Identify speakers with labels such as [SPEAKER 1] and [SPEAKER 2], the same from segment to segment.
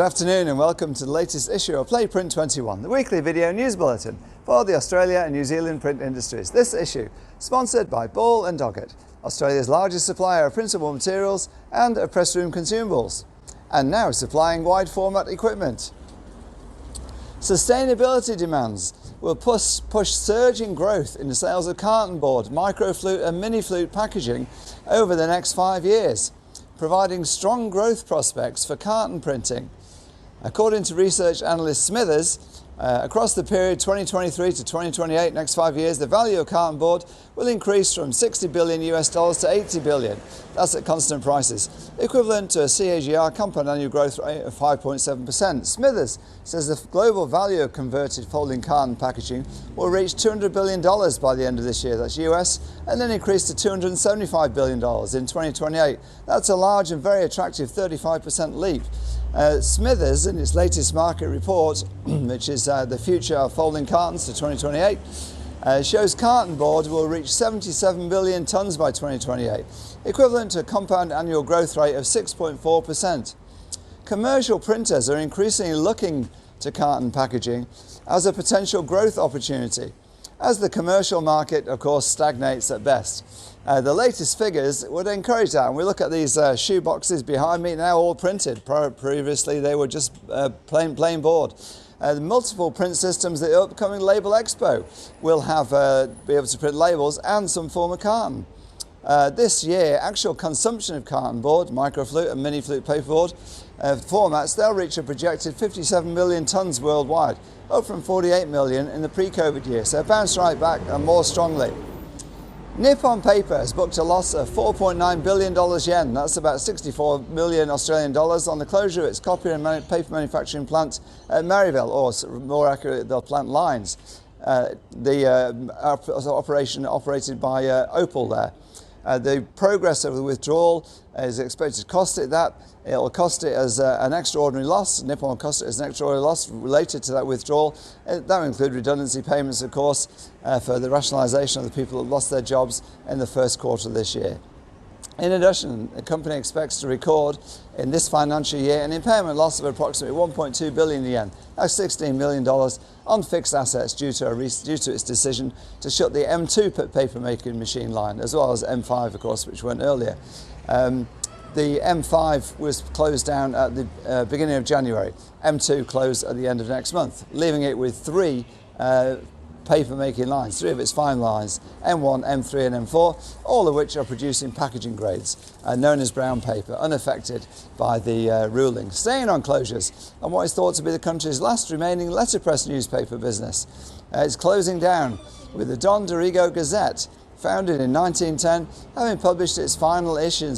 [SPEAKER 1] Good afternoon and welcome to the latest issue of Print21, the weekly video news bulletin for the Australia and New Zealand print industries. This issue sponsored by Ball & Doggett, Australia's largest supplier of printable materials and of press room consumables, and now supplying wide format equipment. Sustainability demands will push surging growth in the sales of carton board, microflute and mini flute packaging over the next 5 years, providing strong growth prospects for carton printing. According to research analyst Smithers, across the period 2023 to 2028, next 5 years, the value of carton board will increase from $60 billion US to $80 billion. That's at constant prices, equivalent to a CAGR compound annual growth rate of 5.7%. Smithers says the global value of converted folding carton packaging will reach $200 billion by the end of this year, that's US, and then increase to $275 billion in 2028. That's a large and very attractive 35% leap. Smithers, in its latest market report, which is the future of folding cartons to 2028, shows carton board will reach 77 billion tonnes by 2028, equivalent to a compound annual growth rate of 6.4%. Commercial printers are increasingly looking to carton packaging as a potential growth opportunity, as the commercial market, of course, stagnates at best. The latest figures would encourage that, and we look at these shoe boxes behind me, now all printed. Previously they were just plain board. The multiple print systems at the upcoming Label Expo will have be able to print labels and some form of carton. This year, actual consumption of carton board, microflute and mini flute paperboard formats, they'll reach a projected 57 million tonnes worldwide, up from 48 million in the pre-COVID year, so bounced right back and more strongly. Nippon Paper has booked a loss of $4.9 billion yen, that's about 64 million Australian dollars, on the closure of its copy and paper manufacturing plant at Maryville, or more accurately, the plant lines. The operation operated by Opal there. The progress of the withdrawal is expected to cost it that. It will cost it as an extraordinary loss. Nippon will cost it as an extraordinary loss related to that withdrawal. That will include redundancy payments, of course, for the rationalisation of the people that lost their jobs in the first quarter of this year. In addition, the company expects to record in this financial year an impairment loss of approximately 1.2 billion yen, that's $16 million, on fixed assets due to its decision to shut the M2 paper-making machine line, as well as M5, of course, which went earlier. The M5 was closed down at the beginning of January. M2 closed at the end of next month, leaving it with three paper-making lines, three of its fine lines, M1, M3 and M4, all of which are producing packaging grades, known as brown paper, unaffected by the ruling. Staying on closures, and what is thought to be the country's last remaining letterpress newspaper business. It's closing down, with the Don Dorigo Gazette, founded in 1910, having published its final issue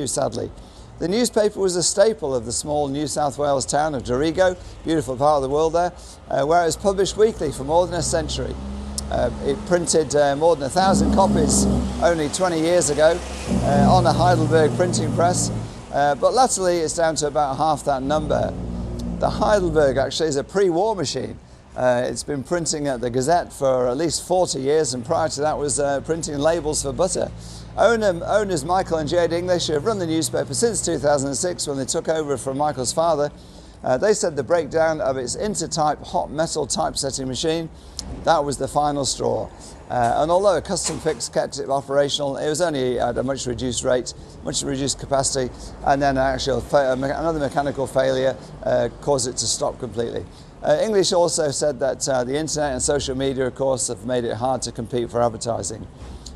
[SPEAKER 1] sadly. The newspaper was a staple of the small New South Wales town of Dorigo, beautiful part of the world there, where it was published weekly for more than a century. It printed more than 1,000 copies only 20 years ago on a Heidelberg printing press, but latterly it's down to about half that number. The Heidelberg actually is a pre-war machine. It's been printing at the Gazette for at least 40 years, and prior to that was printing labels for butter. Owners Michael and Jade English have run the newspaper since 2006, when they took over from Michael's father. They said the breakdown of its Intertype hot metal typesetting machine, that was the final straw. And although a custom fix kept it operational, it was only at a much reduced rate, much reduced capacity, and then another mechanical failure caused it to stop completely. English also said that the internet and social media, of course, have made it hard to compete for advertising.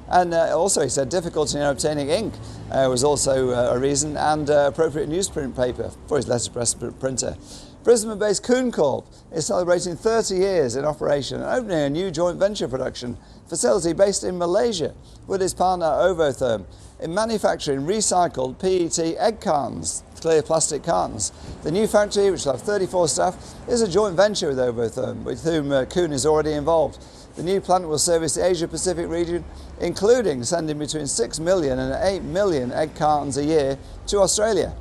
[SPEAKER 1] And also, he said, difficulty in obtaining ink was also a reason, and appropriate newsprint paper for his letterpress printer. Brisbane-based Kuhn Corp is celebrating 30 years in operation and opening a new joint venture production facility based in Malaysia with its partner Ovotherm in manufacturing recycled PET egg cartons, clear plastic cartons. The new factory, which will have 34 staff, is a joint venture with Ovotherm, with whom Kuhn is already involved. The new plant will service the Asia-Pacific region, including sending between 6 million and 8 million egg cartons a year to Australia.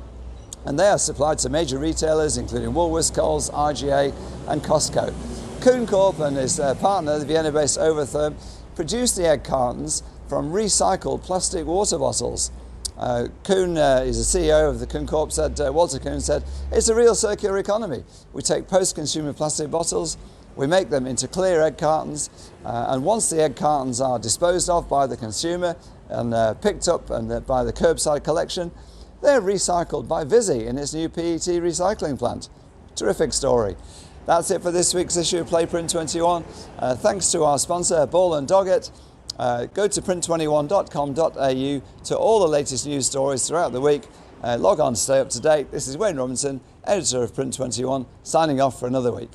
[SPEAKER 1] And they are supplied to major retailers, including Woolworths, Coles, RGA and Costco. Kuhn Corp and his partner, the Vienna-based Ovotherm, produce the egg cartons from recycled plastic water bottles. Kuhn is a CEO of the Kuhn Corp, said, Walter Kuhn said, it's a real circular economy. We take post-consumer plastic bottles, we make them into clear egg cartons, and once the egg cartons are disposed of by the consumer and picked up by the curbside collection, they're recycled by Visi in its new PET recycling plant. Terrific story. That's it for this week's issue of Print21. Thanks to our sponsor, Ball and Doggett. Go to print21.com.au to all the latest news stories throughout the week. Log on to stay up to date. This is Wayne Robinson, editor of Print21, signing off for another week.